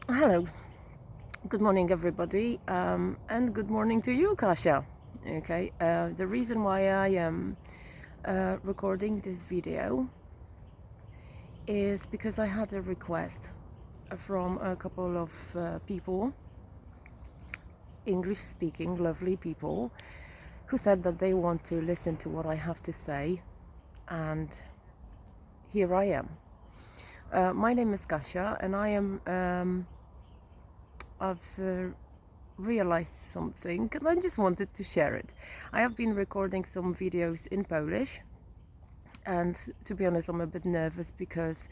Hello, good morning, everybody, and good morning to you, Kasia. Okay, the reason why I am recording this video is because I had a request from a couple of people, English speaking, lovely people, who said that they want to listen to what I have to say, and here I am. My name is Kasia, and I've realized something and I just wanted to share it. I have been recording some videos in Polish, and to be honest, I'm a bit nervous because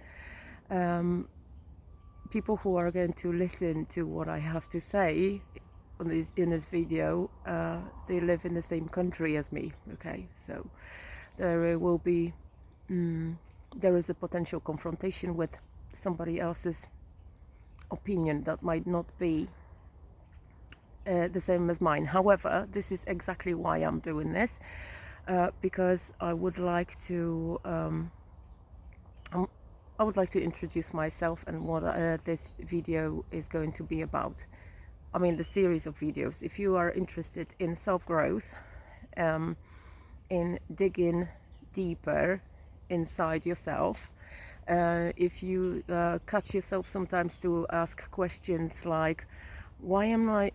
people who are going to listen to what I have to say in this video, they live in the same country as me. Okay, so there will be there is a potential confrontation with somebody else's opinion that might not be the same as mine. However, this is exactly why I'm doing this, because I would like to introduce myself and what this video is going to be about. I mean, the series of videos. If you are interested in self-growth, in digging deeper inside yourself, if you catch yourself sometimes to ask questions like, why am I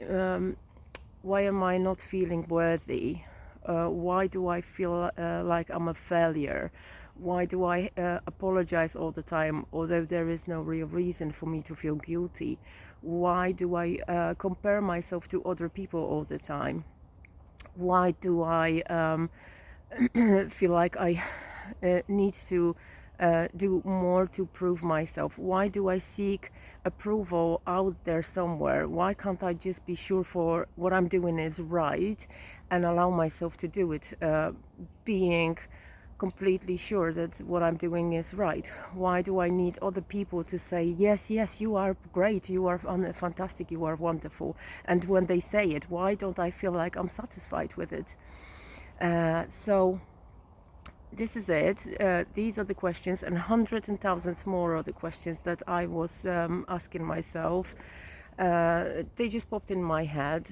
not feeling worthy? Why do I feel like I'm a failure? Why do I apologize all the time, although there is no real reason for me to feel guilty? Why do I compare myself to other people all the time? Why do I feel like I need to do more to prove myself? Why do I seek approval out there somewhere? Why can't I just be sure for what I'm doing is right and allow myself to do it, being completely sure that what I'm doing is right? Why do I need other people to say, yes, yes, you are great, you are fantastic, you are wonderful? And when they say it, why don't I feel like I'm satisfied with it? So this is it. These are the questions, and hundreds and thousands more are the questions that I was asking myself. They just popped in my head,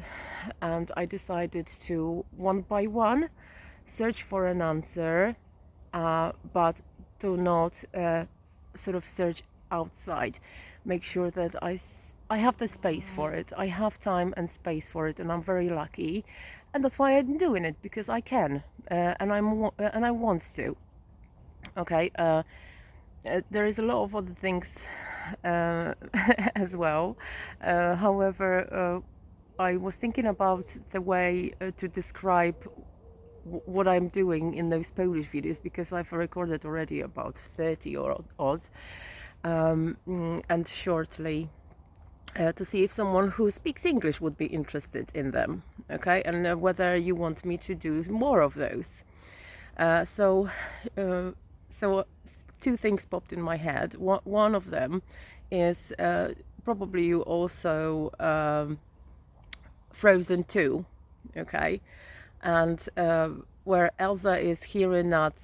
and I decided to, one by one, search for an answer, but do not sort of search outside. Make sure that I have the space for it. I have time and space for it, and I'm very lucky, and that's why I'm doing it, because I can, and I want to. Okay, there is a lot of other things as well. However, I was thinking about the way to describe what I'm doing in those Polish videos, because I've recorded already about 30 or odd, and shortly to see if someone who speaks English would be interested in them. Okay, and whether you want me to do more of those. So two things popped in my head. One of them is probably you also Frozen 2, okay, and where Elsa is hearing that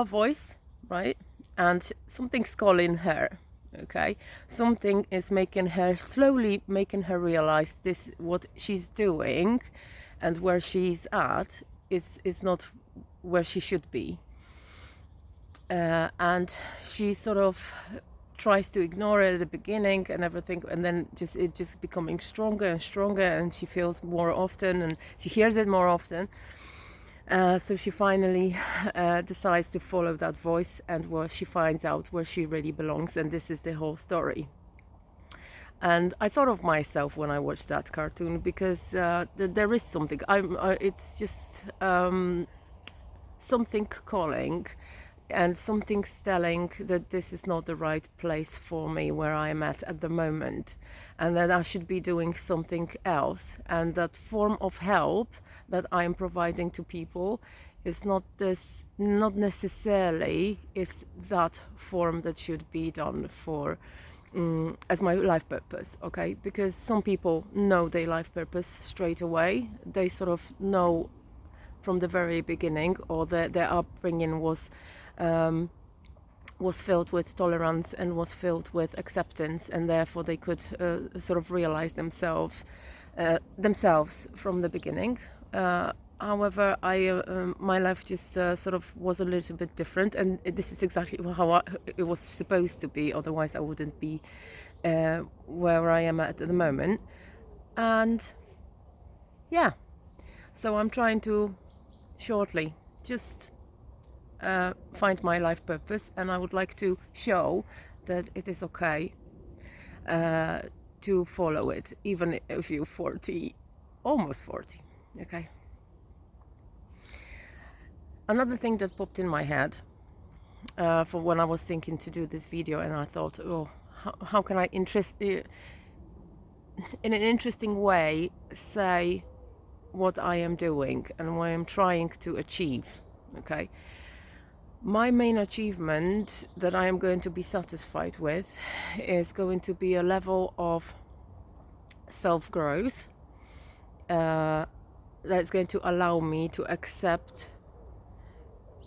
voice, right, and something's calling her. Okay, something is slowly making her realize this, what she's doing and where she's at is not where she should be, and she sort of tries to ignore it at the beginning and everything, and then it just becoming stronger and stronger, and she feels more often and she hears it more often. So she finally decides to follow that voice, and she finds out where she really belongs, and this is the whole story. And I thought of myself when I watched that cartoon, because there is something. It's just something calling, and something's telling that this is not the right place for me where I am at the moment, and that I should be doing something else. And that form of help that I am providing to people is not necessarily is that form that should be done for as my life purpose. Okay, because some people know their life purpose straight away. They sort of know from the very beginning, or their upbringing was was filled with tolerance and was filled with acceptance, and therefore they could sort of realize themselves from the beginning. However, my life just sort of was a little bit different, and this is exactly how it was supposed to be. Otherwise, I wouldn't be where I am at the moment. And yeah, so I'm trying to shortly just find my life purpose, and I would like to show that it is okay to follow it, even if you're 40, almost 40. Okay. Another thing that popped in my head for when I was thinking to do this video, and I thought, oh, how can I in an interesting way say what I am doing and what I'm trying to achieve. Okay. My main achievement that I am going to be satisfied with is going to be a level of self-growth that's going to allow me to accept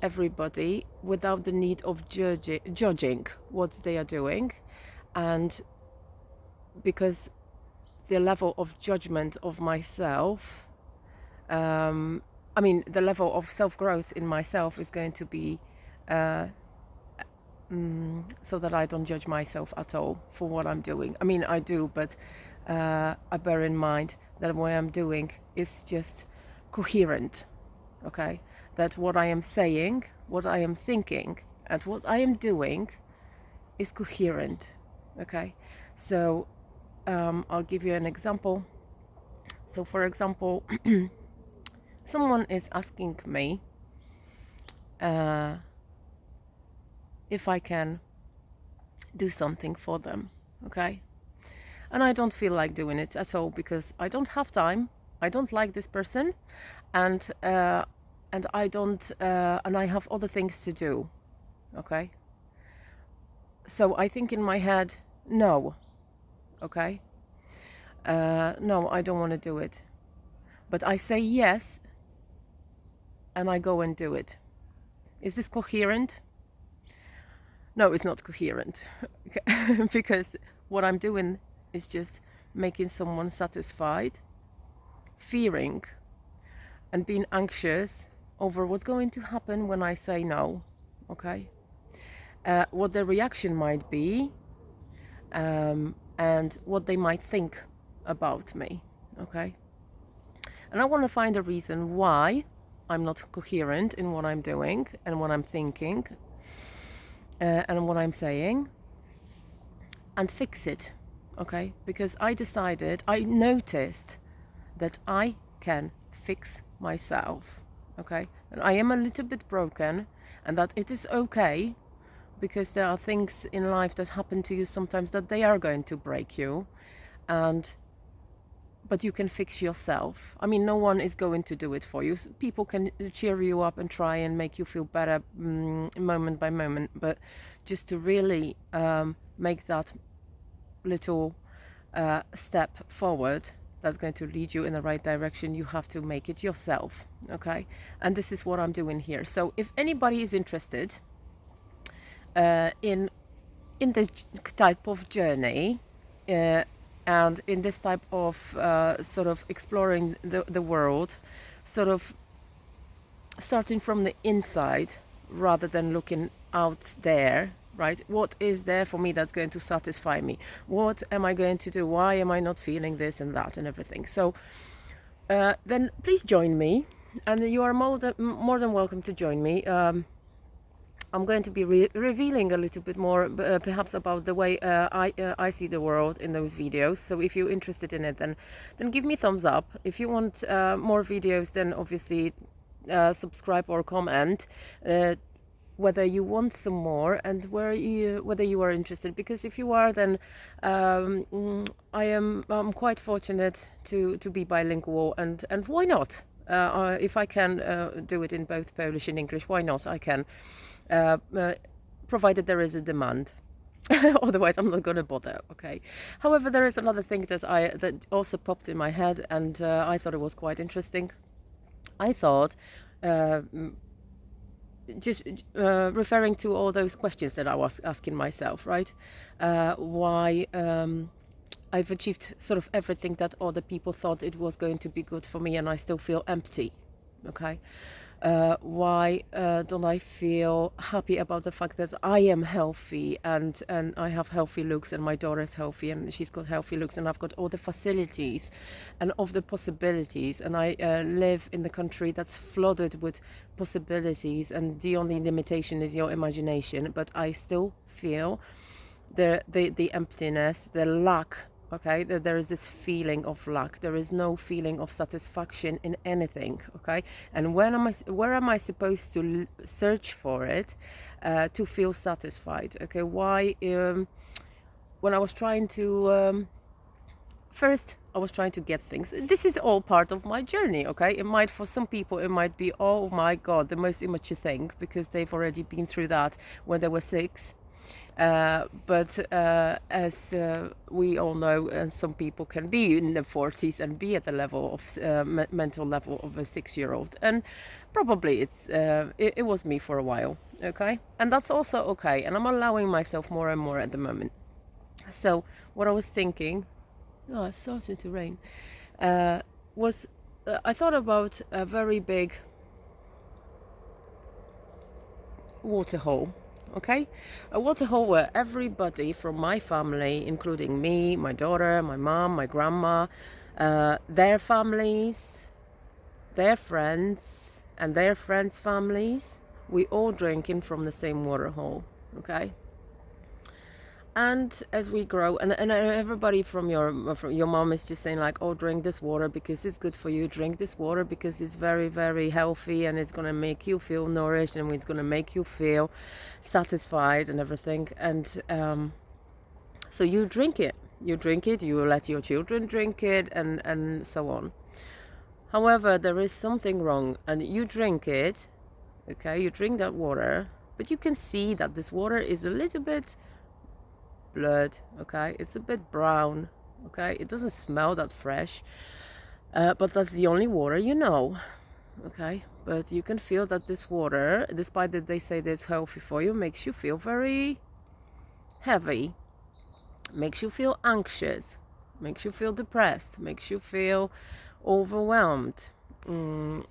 everybody without the need of judging what they are doing. And because the level of judgment of myself, the level of self-growth in myself is going to be so that I don't judge myself at all for what I'm doing. I mean, I do, but I bear in mind that what I'm doing is just coherent, okay? That what I am saying, what I am thinking, and what I am doing is coherent, okay? So I'll give you an example. So for example, someone is asking me if I can do something for them, okay? And I don't feel like doing it at all because I don't have time. I don't like this person, and I don't, and I have other things to do, okay? So I think in my head, no, okay? No, I don't want to do it. But I say yes, and I go and do it. Is this coherent? No, it's not coherent, because what I'm doing is just making someone satisfied, fearing and being anxious over what's going to happen when I say no, okay? What the reaction might be, and what they might think about me, okay? And I want to find a reason why I'm not coherent in what I'm doing and what I'm thinking and what I'm saying, and fix it, okay? Because I noticed that I can fix myself, okay? And I am a little bit broken, and that it is okay, because there are things in life that happen to you sometimes that they are going to break you, but you can fix yourself. I mean, no one is going to do it for you. People can cheer you up and try and make you feel better moment by moment, but just to really make that little step forward that's going to lead you in the right direction, you have to make it yourself, okay? And this is what I'm doing here. So if anybody is interested in this type of journey, and in this type of sort of exploring the world, sort of starting from the inside rather than looking out there, right? What is there for me that's going to satisfy me? What am I going to do? Why am I not feeling this and that and everything? So then please join me, and you are more than welcome to join me. I'm going to be revealing a little bit more, perhaps about the way I see the world in those videos. So if you're interested in it, then give me thumbs up. If you want more videos, then obviously subscribe or comment whether you want some more and whether you are interested. Because if you are, then I'm quite fortunate to be bilingual, and why not? If I can do it in both Polish and English, why not? I can. Provided there is a demand. Otherwise I'm not going to bother, okay? However, there is another thing that also popped in my head, and I thought it was quite interesting. I thought just referring to all those questions that I was asking myself, right? Why I've achieved sort of everything that other people thought it was going to be good for me, and I still feel empty. Okay. Why don't I feel happy about the fact that I am healthy, and I have healthy looks, and my daughter is healthy and she's got healthy looks, and I've got all the facilities and of the possibilities, and I live in the country that's flooded with possibilities, and the only limitation is your imagination, but I still feel the emptiness, the lack. Okay, there is this feeling of lack. There is no feeling of satisfaction in anything. Okay, and where am I supposed to search for it to feel satisfied? Okay, why? When I was trying to first, I was trying to get things. This is all part of my journey. Okay, it might, for some people, it might be, oh my God, the most immature thing, because they've already been through that when they were 6. But as we all know, and some people can be in the 40s and be at the level of mental level of a 6-year-old, and probably it was me for a while. Okay, and that's also okay, and I'm allowing myself more and more at the moment. So what I was thinking, oh, it started to rain, was I thought about a very big waterhole. Okay, a waterhole where everybody from my family, including me, my daughter, my mom, my grandma, their families, their friends, and their friends' families, we all drinking from the same waterhole. Okay. And as we grow, and everybody from your mom is just saying like, oh, drink this water because it's good for you. Drink this water because it's very, very healthy, and it's gonna make you feel nourished, and it's gonna make you feel satisfied and everything. And so you drink it. You drink it. You let your children drink it, and so on. However, there is something wrong, and you drink it. Okay, you drink that water, but you can see that this water is a little bit blurred. Okay, it's a bit brown. Okay, it doesn't smell that fresh, but that's the only water you know. Okay, but you can feel that this water, despite that they say that it's healthy for you, makes you feel very heavy, makes you feel anxious, makes you feel depressed, makes you feel overwhelmed,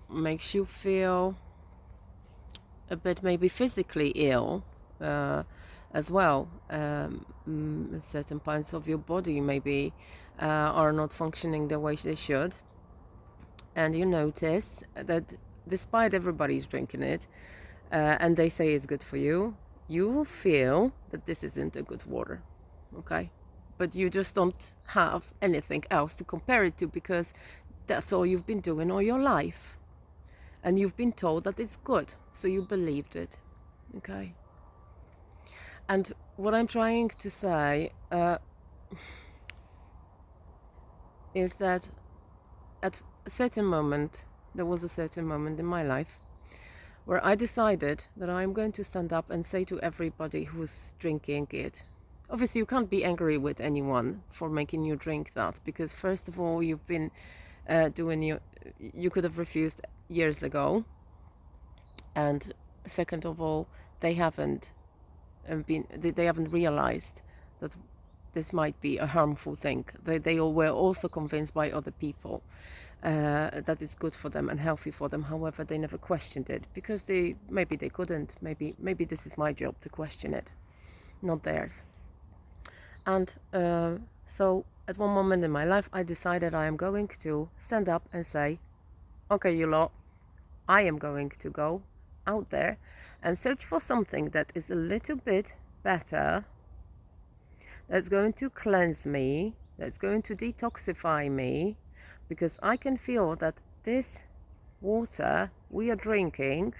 makes you feel a bit maybe physically ill as well. Certain parts of your body maybe are not functioning the way they should, and you notice that despite everybody's drinking it and they say it's good for you, you feel that this isn't a good water. Okay, but you just don't have anything else to compare it to, because that's all you've been doing all your life, and you've been told that it's good, so you believed it. Okay. And what I'm trying to say is that at a certain moment, there was a certain moment in my life where I decided that I'm going to stand up and say to everybody who's drinking it. Obviously, you can't be angry with anyone for making you drink that, because first of all, you've been you could have refused years ago, and second of all, they haven't realized that this might be a harmful thing. They all were also convinced by other people that it's good for them and healthy for them. However, they never questioned it, because maybe they couldn't. Maybe this is my job to question it, not theirs. And so at one moment in my life, I decided I am going to stand up and say, okay, you lot, I am going to go out there and search for something that is a little bit better, that's going to cleanse me, that's going to detoxify me, because I can feel that this water we are drinking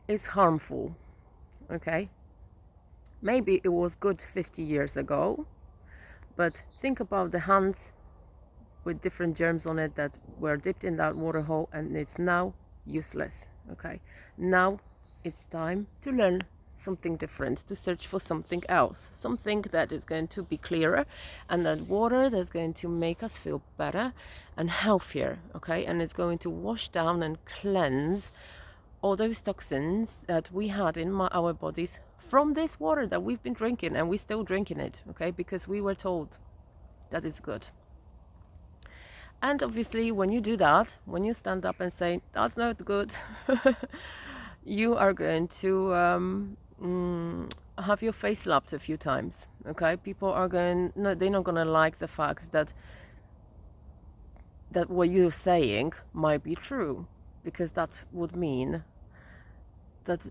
is harmful. Okay, maybe it was good 50 years ago, but think about the hands with different germs on it that were dipped in that water hole, and it's now useless. Okay, now it's time to learn something different, to search for something else, something that is going to be clearer, and that water that's going to make us feel better and healthier. Okay, and it's going to wash down and cleanse all those toxins that we had in our bodies from this water that we've been drinking, and we're still drinking it, okay, because we were told that it's good. And obviously, when you do that, when you stand up and say, that's not good, you are going to have your face slapped a few times, okay? People are going, no, they're not going to like the fact that what you're saying might be true, because that would mean that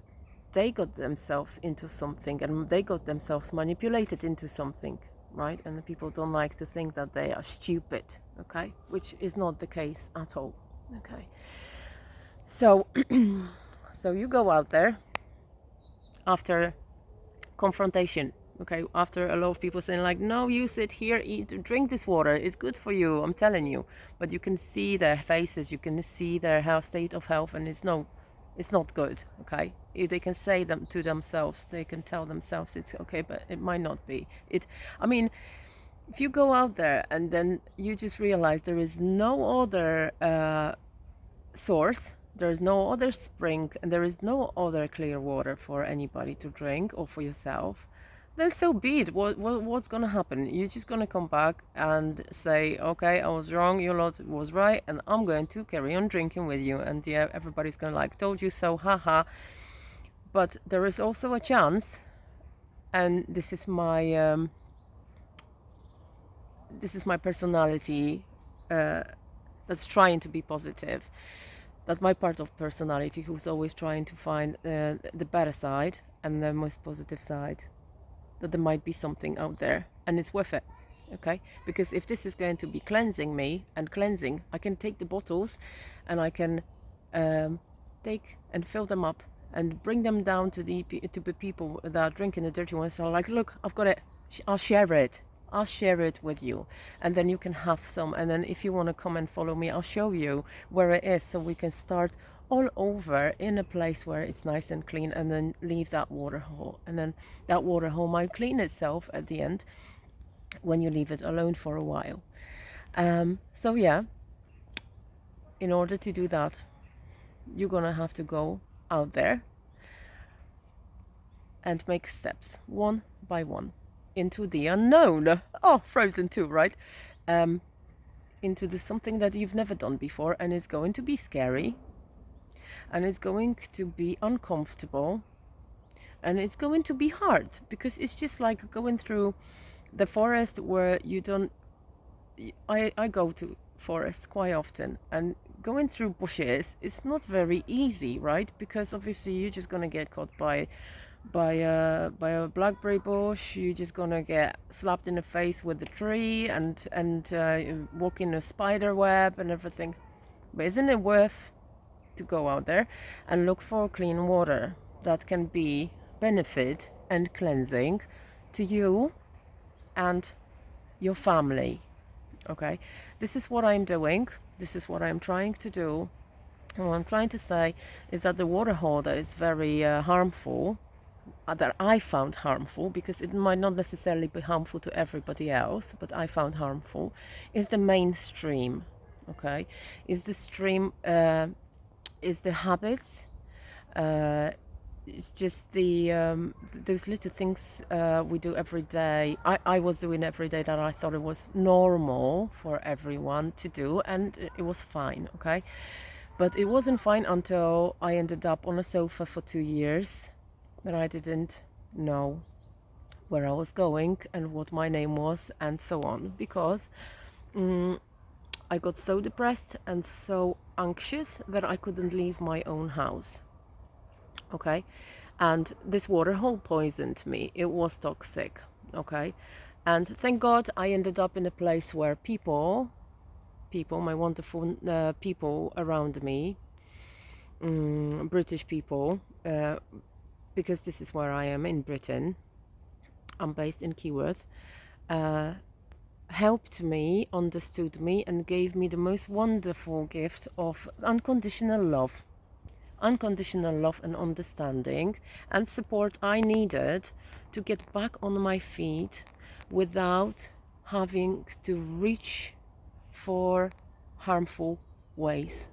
they got themselves into something and they got themselves manipulated into something, right? And people don't like to think that they are stupid, okay? Which is not the case at all, okay? So, so you go out there after confrontation, okay? After a lot of people saying like, no, you sit here, eat, drink this water, it's good for you, I'm telling you. But you can see their faces, you can see their state of health, and it's not good, okay? If they can say them to themselves, they can tell themselves it's okay, but it might not be. I mean, if you go out there and then you just realize there is no other source, there is no other spring, and there is no other clear water for anybody to drink or for yourself, then so be it. What's going to happen? You're just going to come back and say, okay, I was wrong, your lot was right, and I'm going to carry on drinking with you. And yeah, everybody's going to like, told you so, haha. But there is also a chance, and this is my personality that's trying to be positive. That's my part of personality who's always trying to find the better side and the most positive side. That there might be something out there and it's worth it, okay? Because if this is going to be cleansing me and cleansing, I can take the bottles and I can take and fill them up and bring them down to the people that are drinking the dirty ones. So like, look, I've got it, I'll share it with you, and then you can have some, and then if you want to come and follow me, I'll show you where it is, so we can start all over in a place where it's nice and clean, and then leave that water hole, and then that water hole might clean itself at the end when you leave it alone for a while. So yeah, in order to do that, you're gonna have to go out there and make steps one by one into the unknown. Oh, Frozen 2, right? Into something that you've never done before, and it's going to be scary, and it's going to be uncomfortable, and it's going to be hard, because it's just like going through the forest where you don't... I go to forests quite often, and going through bushes is not very easy, right? Because obviously you're just going to get caught by a blackberry bush, you're just gonna get slapped in the face with a tree and walk in a spider web and everything. But isn't it worth to go out there and look for clean water that can be benefit and cleansing to you and your family? Okay, this is what I'm doing, this is what I'm trying to do. And what I'm trying to say is that the water hole that is very harmful, that I found harmful, because it might not necessarily be harmful to everybody else, but I found harmful, is the mainstream, okay? Is the stream, is the habits, just those little things we do every day. I was doing every day that I thought it was normal for everyone to do, and it was fine, okay? But it wasn't fine until I ended up on a sofa for 2 years, that I didn't know where I was going and what my name was and so on, because I got so depressed and so anxious that I couldn't leave my own house, okay? And this water hole poisoned me. It was toxic, okay? And thank God I ended up in a place where people, my wonderful people around me, British people, because this is where I am in Britain, I'm based in Keyworth, helped me, understood me, and gave me the most wonderful gift of unconditional love and understanding and support I needed to get back on my feet without having to reach for harmful ways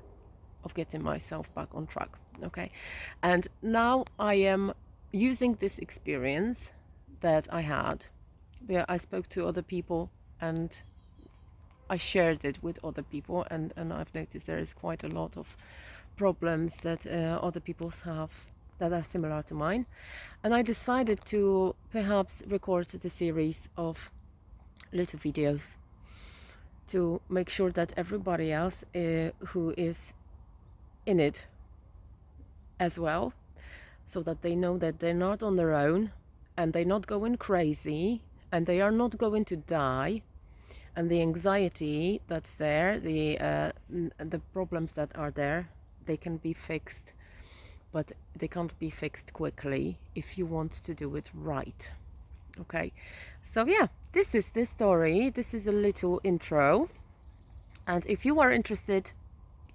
of getting myself back on track. Okay, and now I am using this experience that I had, where I spoke to other people and I shared it with other people, and I've noticed there is quite a lot of problems that other people have that are similar to mine. And I decided to perhaps record the series of little videos to make sure that everybody else who is in it as well, so that they know that they're not on their own and they're not going crazy and they are not going to die, and the anxiety that's there, the problems that are there, they can be fixed, but they can't be fixed quickly if you want to do it right. Okay, so yeah, this is the story. This is a little intro, and if you are interested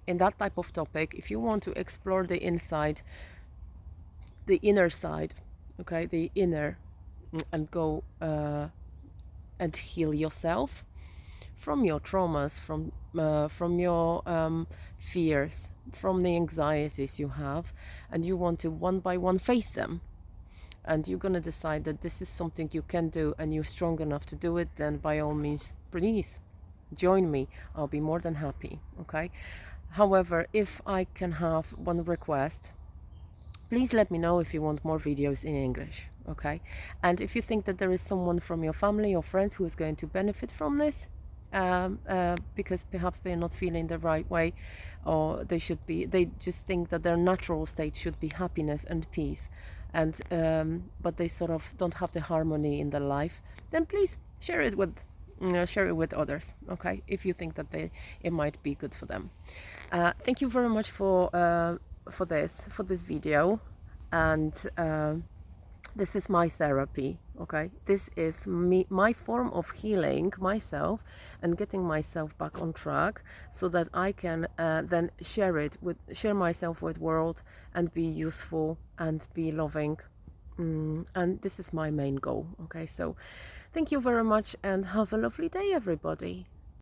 in that type of topic, if you want to explore the inside, the inner side, okay, the inner, and go and heal yourself from your traumas, from your fears, from the anxieties you have, and you want to one by one face them, and you're going to decide that this is something you can do and you're strong enough to do it, then by all means, please join me. I'll be more than happy. Okay, however, if I can have one request, please let me know if you want more videos in English. Okay, and if you think that there is someone from your family or friends who is going to benefit from this, because perhaps they're not feeling the right way, or they just think that their natural state should be happiness and peace, and but they sort of don't have the harmony in their life, then please share it with others. Okay, if you think that it might be good for them. Thank you very much for this video, and this is my therapy. Okay, this is my form of healing myself and getting myself back on track, so that I can then share myself with world and be useful and be loving, and this is my main goal. Okay, so thank you very much and have a lovely day, everybody.